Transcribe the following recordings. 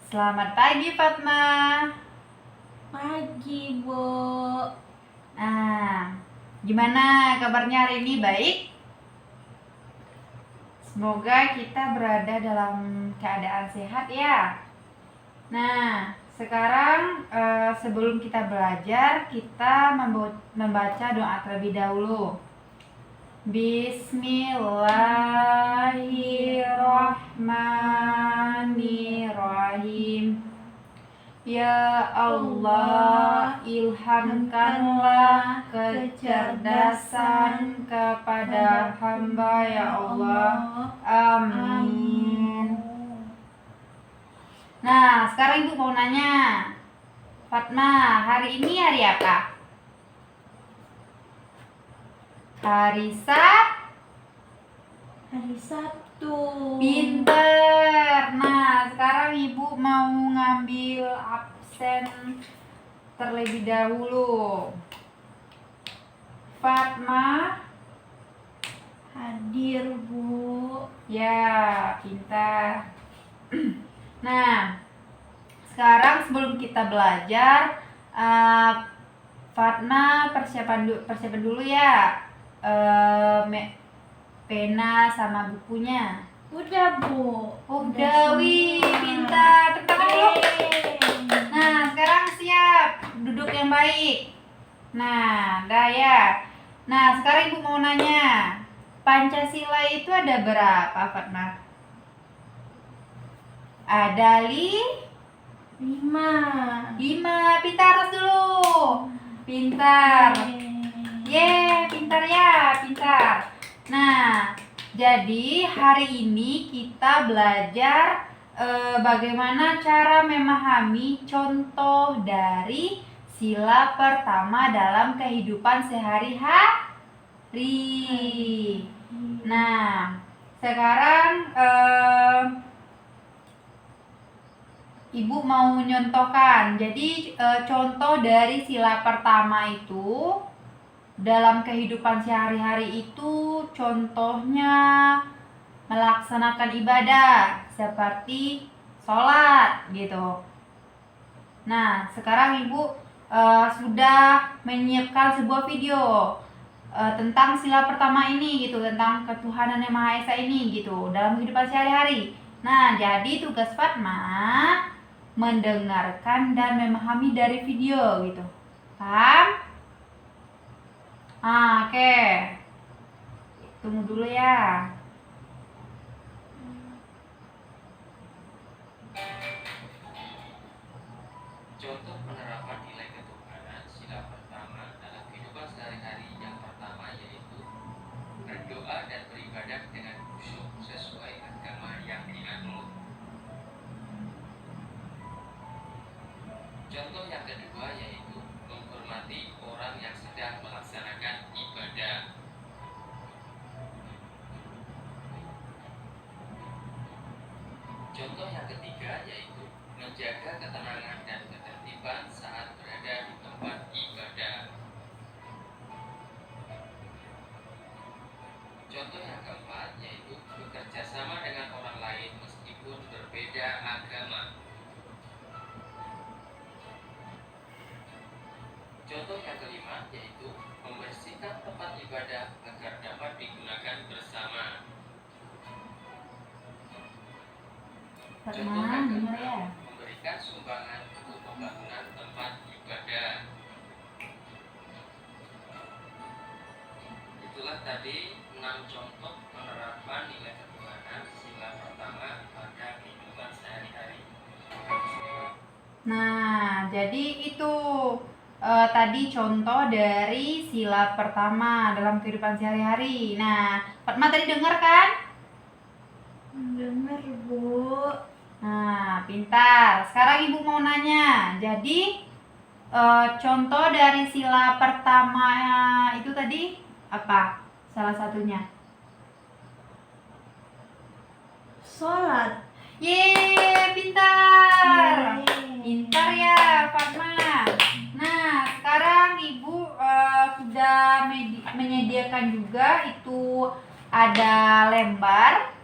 Selamat pagi, Fatma. Pagi, Bu. Nah, gimana kabarnya hari ini? Baik? Semoga kita berada dalam keadaan sehat ya. Nah, sekarang sebelum kita belajar, kita membaca doa terlebih dahulu. Bismillahirrahmanirrahim. Ya Allah, ilhamkanlah kecerdasan kepada hamba ya Allah. Amin. Nah, sekarang Ibu mau nanya, Fatma, hari ini hari apa? Hari Sabtu. Pinter. Nah, sekarang Ibu mau ngambil absen terlebih dahulu. Fatma Hadir, Bu. ya, pintar. Nah, sekarang sebelum kita belajar, Fatma persiapan dulu ya, pena sama bukunya. Udah, Bu. Udah, wih, pintar. Tepuk tangan dulu. Nah, sekarang siap, duduk yang baik. Nah, dah ya. Nah, sekarang Ibu mau nanya, Pancasila itu ada berapa, Fatma? Ada 5. Pintar harus dulu. Pintar. Pintar ya, pintar. Nah, jadi hari ini kita belajar bagaimana cara memahami contoh dari sila pertama dalam kehidupan sehari-hari. Nah, sekarang Ibu mau menyontohkan. Jadi contoh dari sila pertama itu dalam kehidupan sehari-hari itu contohnya melaksanakan ibadah seperti sholat gitu. Nah, sekarang Ibu sudah menyiapkan sebuah video tentang sila pertama ini gitu, tentang ketuhanan yang Maha Esa ini gitu dalam kehidupan sehari-hari. Nah, jadi tugas Fatma mendengarkan dan memahami dari video gitu. Paham? Oke. Tunggu dulu ya. Contoh penerapan nilai ketuhanan sila pertama dalam kehidupan sehari-hari yang pertama yaitu berdoa dan beribadah dengan khusyuk sesuai agama yang dianut. Contoh yang kedua yaitu menghormati orang yang sedang melaksanakan ibadah. Contoh yang ketiga yaitu menjaga ketenangan dan ketertiban saat berada di tempat ibadah. Contoh yang keempat yaitu bekerja sama dengan orang lain meskipun berbeda agama. Contoh yang kelima yaitu membersihkan tempat ibadah agar dapat digunakan bersama. Contoh yang keenam, memberikan sumbangan untuk pembangunan tempat ibadah. Itulah tadi 6 contoh penerapan nilai ketuhanan sila pertama pada kehidupan sehari-hari. Nah, jadi itu tadi contoh dari sila pertama dalam kehidupan sehari-hari. Nah, Fatma tadi dengar kan? Dengar, Bu. Nah, pintar. Sekarang Ibu mau nanya. Jadi contoh dari sila pertama itu tadi apa? Salah satunya. Sholat. Pintar. Pintar ya, Fatma. Nah, sekarang Ibu sudah menyediakan juga itu ada lembar.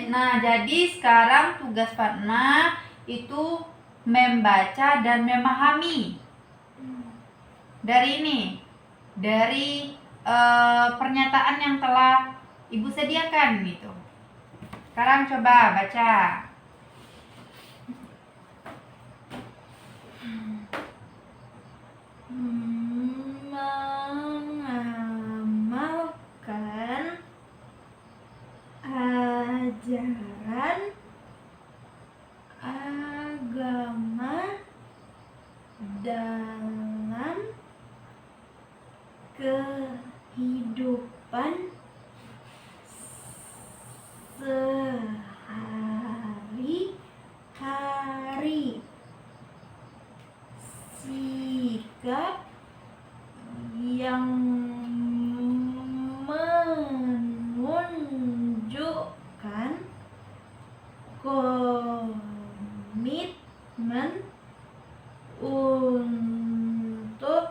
Nah, jadi sekarang tugas Fatma itu membaca dan memahami. Dari ini, dari pernyataan yang telah Ibu sediakan gitu. Sekarang coba baca. Mengamalkan ajaran agama dalam kehidupan sehari-hari. Sikap yang menunjukkan komitmen untuk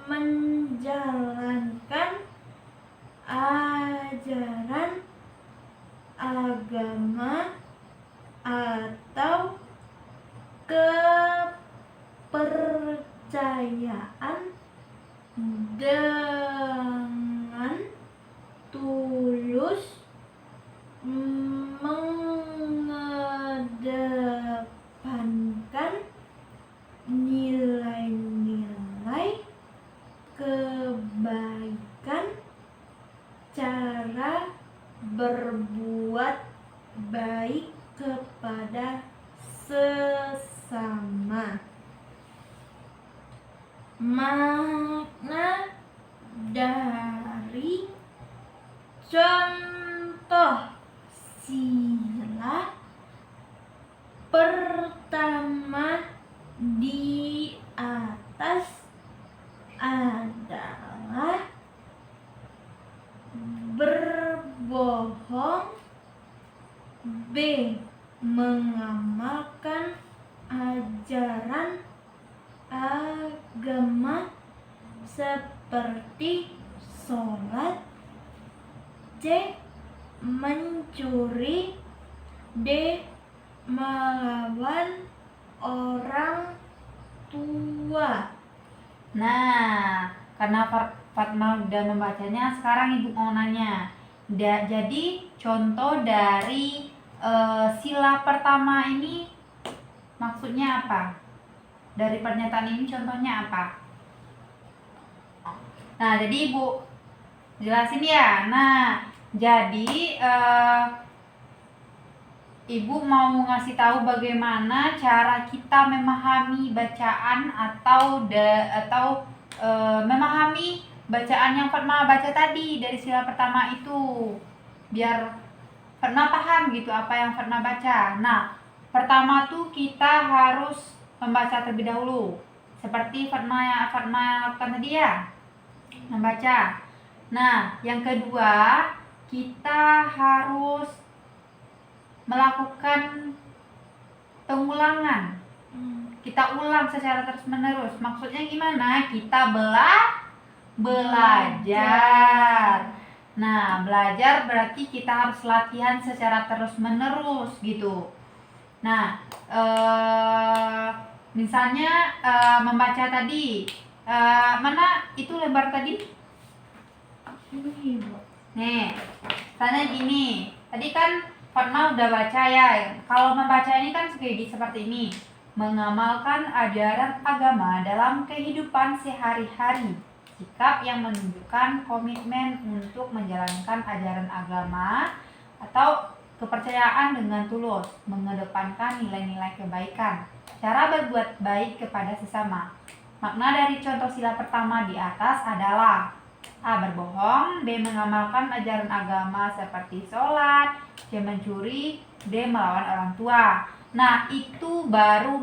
menjalankan ajaran agama atau kepercayaan dengan tulus, mengedepankan nilai-nilai kebaikan, cara berbuat baik kepada sesama. Makna dari contoh sila pertama di atas adalah berbohong, B. mengamalkan ajaran agama seperti sholat, C. mencuri, D. melawan orang tua. Nah, karena Fatma udah membacanya, sekarang Ibu mau nanya. Jadi contoh dari sila pertama ini maksudnya apa? Dari pernyataan ini contohnya apa? Nah, jadi Ibu jelasin ya. Nah, jadi Ibu mau ngasih tahu bagaimana cara kita memahami bacaan atau memahami bacaan yang Fatma baca tadi dari sila pertama itu, biar Fatma paham gitu apa yang Fatma baca. Nah, pertama tuh kita harus membaca terlebih dahulu, seperti Fatma lakukan tadi ya, membaca. Nah, yang kedua kita harus melakukan pengulangan. Kita ulang secara terus-menerus. Maksudnya gimana? Kita belajar. Nah, belajar berarti kita harus latihan secara terus-menerus gitu. Nah, misalnya membaca tadi, mana itu lembar tadi? Ini, Bu. Nih, misalnya gini. Tadi kan Fatma udah baca ya. Kalau membaca ini kan seperti ini. Mengamalkan ajaran agama dalam kehidupan sehari-hari. Sikap yang menunjukkan komitmen untuk menjalankan ajaran agama atau kepercayaan dengan tulus, mengedepankan nilai-nilai kebaikan, cara berbuat baik kepada sesama. Makna dari contoh sila pertama di atas adalah A. berbohong, B. mengamalkan ajaran agama seperti sholat, C. mencuri, D. melawan orang tua. Nah, itu baru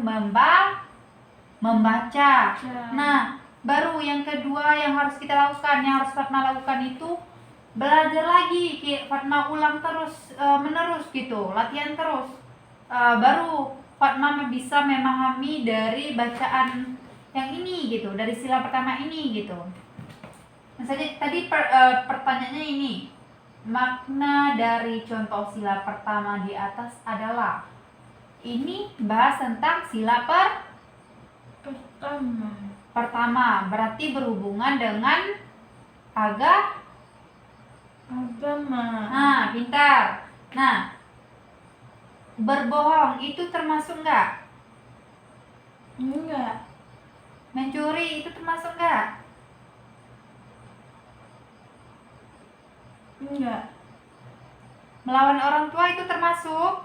membaca. Nah, baru yang kedua yang harus kita lakukan, yang harus Fatma lakukan itu belajar lagi. Fatma ulang terus menerus gitu, latihan terus. Baru Fatma bisa memahami dari bacaan yang ini gitu, dari sila pertama ini gitu. Misalnya tadi pertanyaannya ini, makna dari contoh sila pertama di atas adalah. ini bahas tentang sila pertama. Berarti berhubungan dengan agama. Nah, pintar. Nah, berbohong itu termasuk nggak? Enggak. Mencuri itu termasuk nggak? Enggak. Melawan orang tua itu termasuk?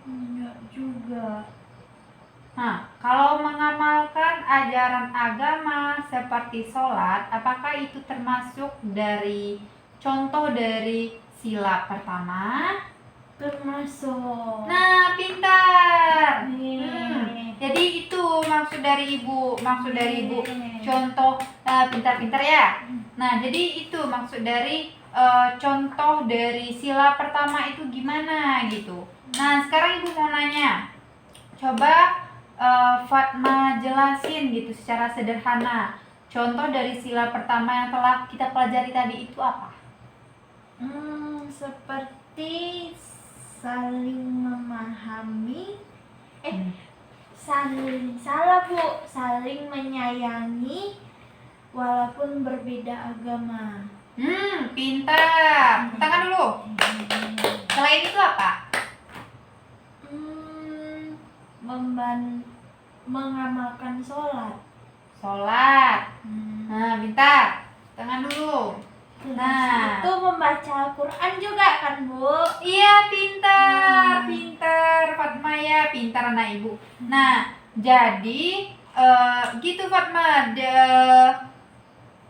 Enggak juga. Nah, kalau mengamalkan ajaran agama seperti sholat, apakah itu termasuk dari contoh dari sila pertama? Termasuk. Nah, pintar. Nih. Jadi itu maksud dari ibu, contoh pintar-pintar ya. Nah, jadi itu maksud dari contoh dari sila pertama itu gimana gitu. Nah, sekarang ibu mau nanya, coba Fatma jelasin gitu secara sederhana. Contoh dari sila pertama yang telah kita pelajari tadi itu apa? Seperti saling memahami. Salah Bu. Saling menyayangi walaupun berbeda agama. Pintar. Tangan dulu. Selain itu apa? Mengamalkan sholat. Nah, pintar. Tangan dulu. Nah, Itu membaca Al-Quran juga kan Bu? iya, pintar. Fatma ya, pintar anak ibu. Nah, jadi gitu Fatma.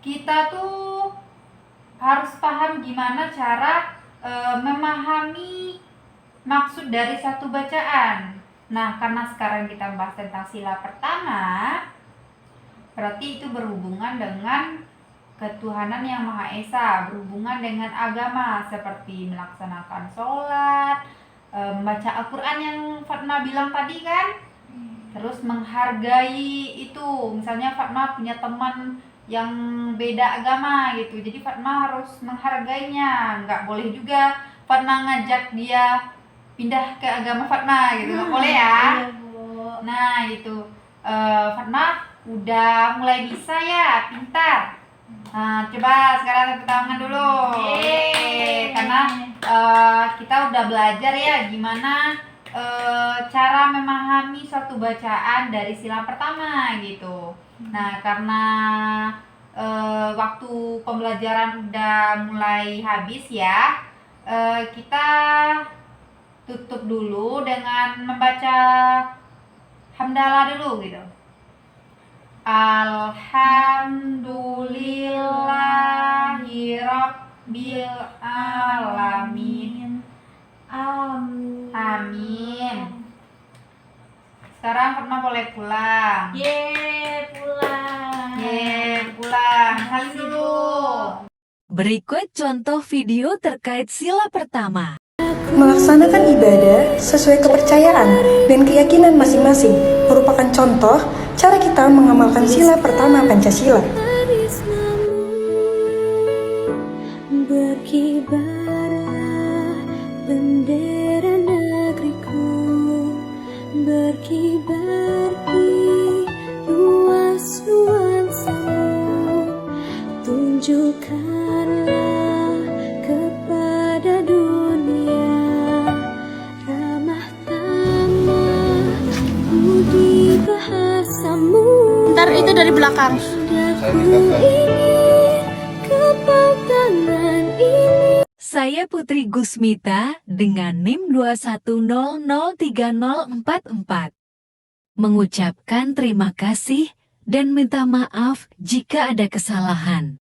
Kita tuh harus paham gimana cara memahami maksud dari satu bacaan. Nah, karena sekarang kita bahas tentang sila pertama, berarti itu berhubungan dengan ketuhanan yang Maha Esa, berhubungan dengan agama seperti melaksanakan sholat, membaca Al-Quran yang Fatma bilang tadi kan, terus menghargai itu. Misalnya Fatma punya teman yang beda agama gitu, jadi Fatma harus menghargainya. Nggak boleh juga Fatma ngajak dia pindah ke agama Fatma gitu, nggak boleh ya. Iya Bu. Nah itu Fatma udah mulai bisa ya, pintar. Nah, coba sekarang tepuk tangan dulu. Yeay. Karena kita udah belajar ya gimana cara memahami suatu bacaan dari sila pertama gitu. Nah, karena waktu pembelajaran udah mulai habis ya, kita tutup dulu dengan membaca hamdalah dulu gitu. Alhamdulillahirabbil alamin. Amin. Sekarang Fatma boleh pulang. Pulang. Salim dulu. Berikut contoh video terkait sila pertama. Melaksanakan ibadah sesuai kepercayaan dan keyakinan masing-masing merupakan contoh cara kita mengamalkan sila pertama Pancasila. Berkibarlah bendera negeriku, berkibar di luas nuansamu, tunjukkanlah kepada dunia ramah tamah budi bahasamu. Ntar itu dari belakang. Saya Putri Gusmita dengan NIM 210030444. Mengucapkan terima kasih dan minta maaf jika ada kesalahan.